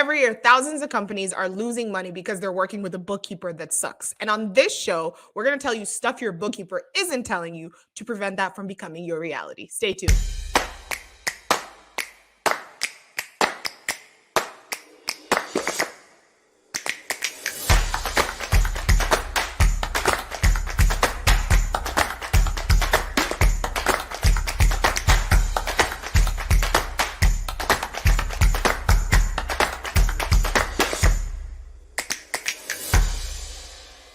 Every year, thousands of companies are losing money because they're working with a bookkeeper that sucks. And on this show, we're going to tell you stuff your bookkeeper isn't telling you to prevent that from becoming your reality. Stay tuned.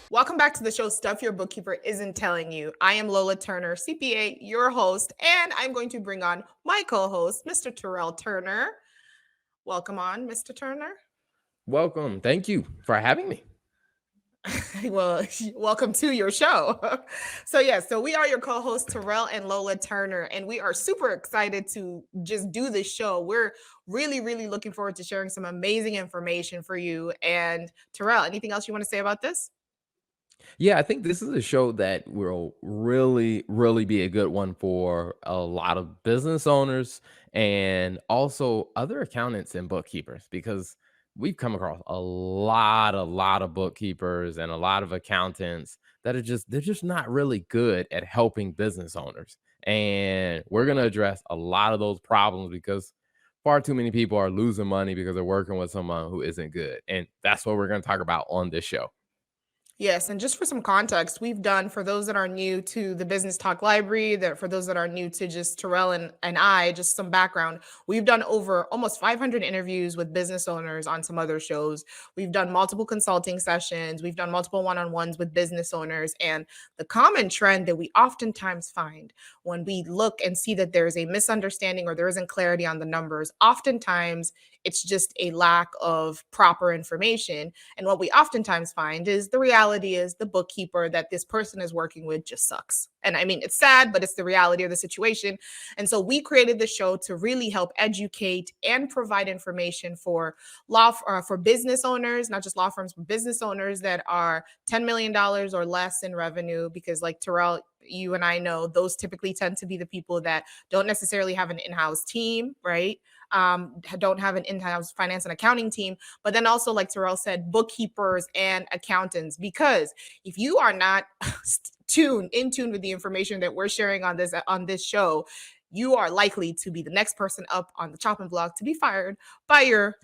Welcome back to the show, Stuff Your Bookkeeper Isn't Telling You. I am Lola Turner, CPA, your host, and I'm going to bring on my co-host, Mr. Terrell Turner. Welcome on, Mr. Turner. Welcome. Thank you for having me. Well, welcome to your show. So we are your co-hosts, Terrell and Lola Turner, and we are super excited to just do this show. We're really, really looking forward to sharing some amazing information for you. And Terrell, anything else you want to say about this? Yeah, I think this is a show that will really be a good one for a lot of business owners and also other accountants and bookkeepers because we've come across a lot of bookkeepers and a lot of accountants that they're just not really good at helping business owners. And we're going to address a lot of those problems because far too many people are losing money because they're working with someone who isn't good. And that's what we're going to talk about on this show. Yes, and just for some context, we've done for those that are new to the Business Talk Library, that for those that are new to just Terrell and I, just some background, we've done over almost 500 interviews with business owners on some other shows. We've done multiple consulting sessions, we've done multiple one-on-ones with business owners, and the common trend that we oftentimes find when we look and see that there's a misunderstanding or there isn't clarity on the numbers, oftentimes it's just a lack of proper information. And what we oftentimes find is the reality is the bookkeeper that this person is working with just sucks. And I mean, it's sad, but it's the reality of the situation. And so we created the show to really help educate and provide information for for business owners, not just law firms, but business owners that are $10 million or less in revenue. Because like Terrell, you and I know those typically tend to be the people that don't necessarily have an in-house team, right? Don't have an in-house finance and accounting team, but then also, like Terrell said, bookkeepers and accountants. Because if you are not in tune with the information that we're sharing on this show, you are likely to be the next person up on the chopping block to be fired by your,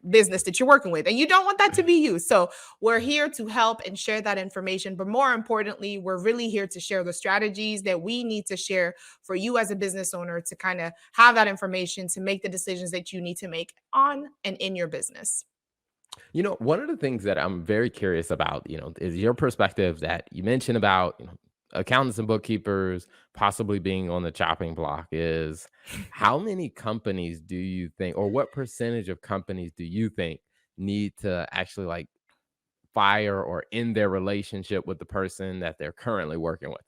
business that you're working with. And you don't want that to be you. So we're here to help and share that information. But more importantly, we're really here to share the strategies that we need to share for you as a business owner to kind of have that information to make the decisions that you need to make on and in your business. One of the things that I'm very curious about, is your perspective that you mentioned about, accountants and bookkeepers possibly being on the chopping block is how many companies do you think, or what percentage of companies do you think need to actually like fire or end their relationship with the person that they're currently working with?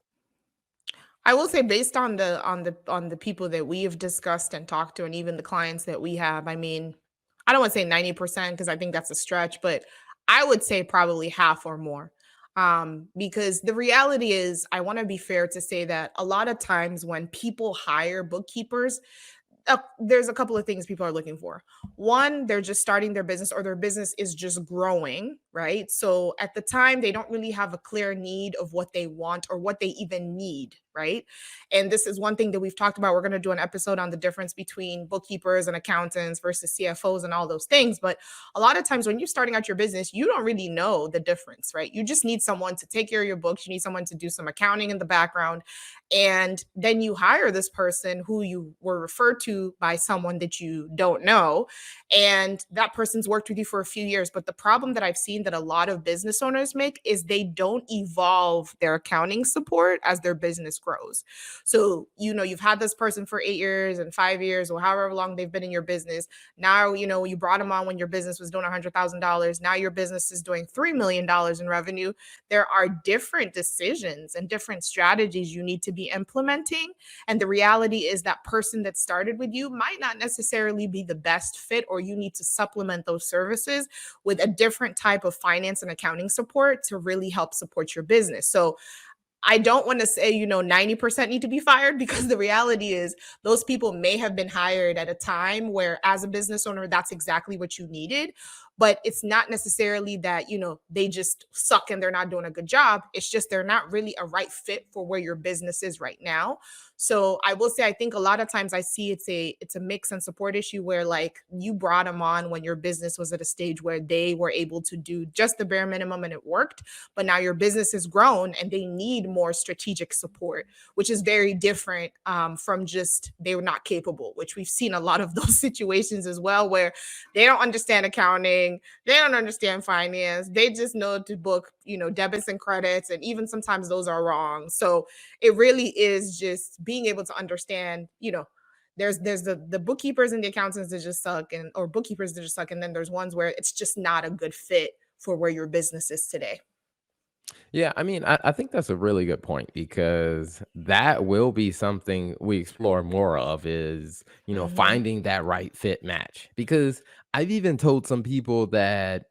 I will say based on the people that we have discussed and talked to and even the clients that we have, I mean, I don't want to say 90% because I think that's a stretch, but I would say probably half or more. Because the reality is, I want to be fair to say that a lot of times when people hire bookkeepers, there's a couple of things people are looking for. One, they're just starting their business or their business is just growing, right? So at the time, they don't really have a clear need of what they want or what they even need, right? And this is one thing that we've talked about. We're going to do an episode on the difference between bookkeepers and accountants versus CFOs and all those things. But a lot of times when you're starting out your business, you don't really know the difference, right? You just need someone to take care of your books. You need someone to do some accounting in the background. And then you hire this person who you were referred to by someone that you don't know. And that person's worked with you for a few years. But the problem that I've seen that a lot of business owners make is they don't evolve their accounting support as their business grows. So, you've had this person for 8 years and 5 years or however long they've been in your business. Now, you brought them on when your business was doing $100,000. Now your business is doing $3 million in revenue. There are different decisions and different strategies you need to be implementing. And the reality is that person that started with you might not necessarily be the best fit, or you need to supplement those services with a different type of finance and accounting support to really help support your business. So I don't want to say, 90% need to be fired because the reality is those people may have been hired at a time where, as a business owner, that's exactly what you needed. But it's not necessarily that, they just suck and they're not doing a good job. It's just they're not really a right fit for where your business is right now. So I will say I think a lot of times I see it's a mix and support issue where, like, you brought them on when your business was at a stage where they were able to do just the bare minimum and it worked, but now your business has grown and they need more strategic support, which is very different, from just they were not capable, which we've seen a lot of those situations as well, where they don't understand accounting, they don't understand finance, they just know to book, debits and credits, and even sometimes those are wrong. So it really is just being able to understand, there's the bookkeepers and the accountants that just suck, and or bookkeepers that just suck, and then there's ones where it's just not a good fit for where your business is today. Yeah, I mean, I think that's a really good point because that will be something we explore more of is, Mhm. finding that right fit match. Because I've even told some people that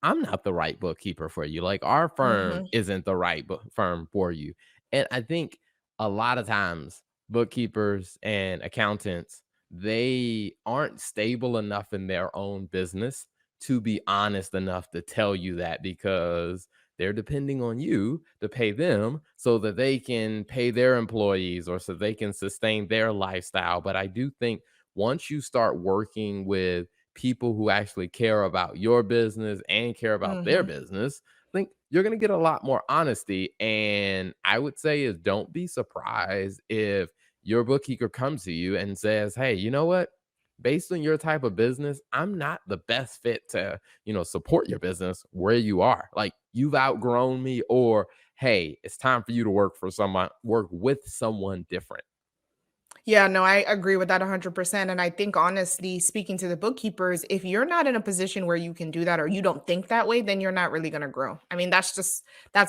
I'm not the right bookkeeper for you. Like our firm Mhm. isn't the right firm for you. And I think a lot of times bookkeepers and accountants, they aren't stable enough in their own business to be honest enough to tell you that because they're depending on you to pay them so that they can pay their employees or so they can sustain their lifestyle. But I do think once you start working with people who actually care about your business and care about their Mhm. business, I think you're going to get a lot more honesty. And I would say is don't be surprised if your bookkeeper comes to you and says, "Hey, you know what? Based on your type of business, I'm not the best fit to support your business where you are. Like you've outgrown me, or hey, it's time for you to work with someone different." Yeah, no, I agree with that 100%. And I think, honestly, speaking to the bookkeepers, if you're not in a position where you can do that or you don't think that way, then you're not really going to grow. I mean, that's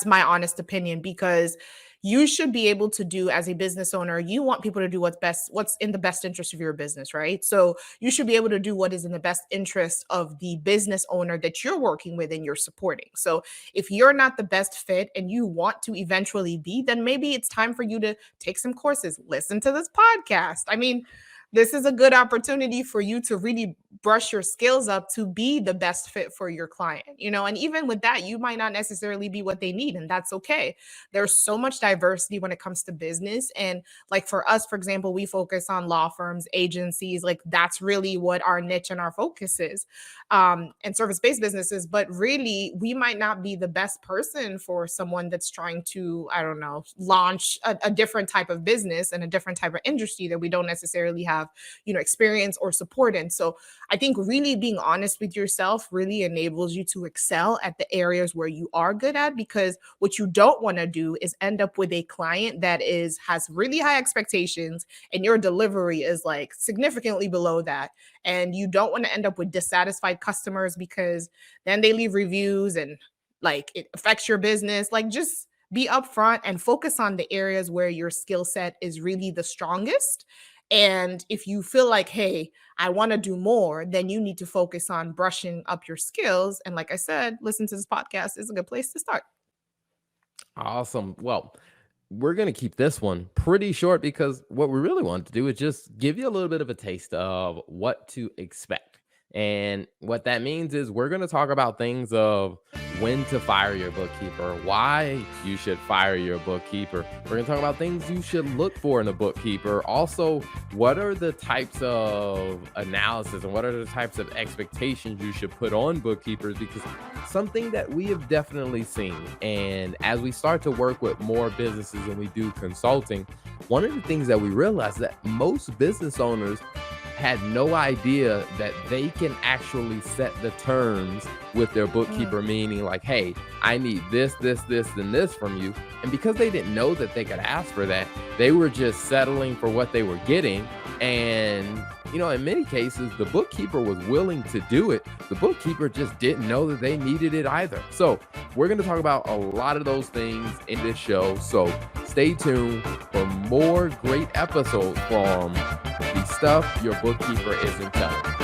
my honest opinion, because you should be able to do, as a business owner, you want people to do what's in the best interest of your business, right? So you should be able to do what is in the best interest of the business owner that you're working with and you're supporting. So if you're not the best fit and you want to eventually be, then maybe it's time for you to take some courses, listen to this podcast. I mean, this is a good opportunity for you to really brush your skills up to be the best fit for your client, and even with that, you might not necessarily be what they need, and that's okay. There's so much diversity when it comes to business. And, like, for us, for example, we focus on law firms, agencies, like that's really what our niche and our focus is, and service-based businesses. But really, we might not be the best person for someone that's trying to, I don't know, launch a different type of business and a different type of industry that we don't necessarily have, experience or support in. So I think really being honest with yourself really enables you to excel at the areas where you are good at, because what you don't want to do is end up with a client that is has really high expectations and your delivery is like significantly below that, and you don't want to end up with dissatisfied customers because then they leave reviews and, like, it affects your business. Like, just be upfront and focus on the areas where your skill set is really the strongest. And if you feel like, hey, I want to do more, then you need to focus on brushing up your skills. And like I said, listen to this podcast is a good place to start. Awesome. Well, we're going to keep this one pretty short because what we really want to do is just give you a little bit of a taste of what to expect. And what that means is we're going to talk about things of when to fire your bookkeeper, why you should fire your bookkeeper. We're going to talk about things you should look for in a bookkeeper. Also, what are the types of analysis and what are the types of expectations you should put on bookkeepers, because something that we have definitely seen. And as we start to work with more businesses and we do consulting, one of the things that we realize that most business owners had no idea that they can actually set the terms with their Mm. bookkeeper, meaning like, hey, I need this, and this from you. And because they didn't know that they could ask for that, they were just settling for what they were getting. And, in many cases, the bookkeeper was willing to do it. The bookkeeper just didn't know that they needed it either. So we're going to talk about a lot of those things in this show. So stay tuned for more great episodes from the stuff your bookkeeper isn't telling.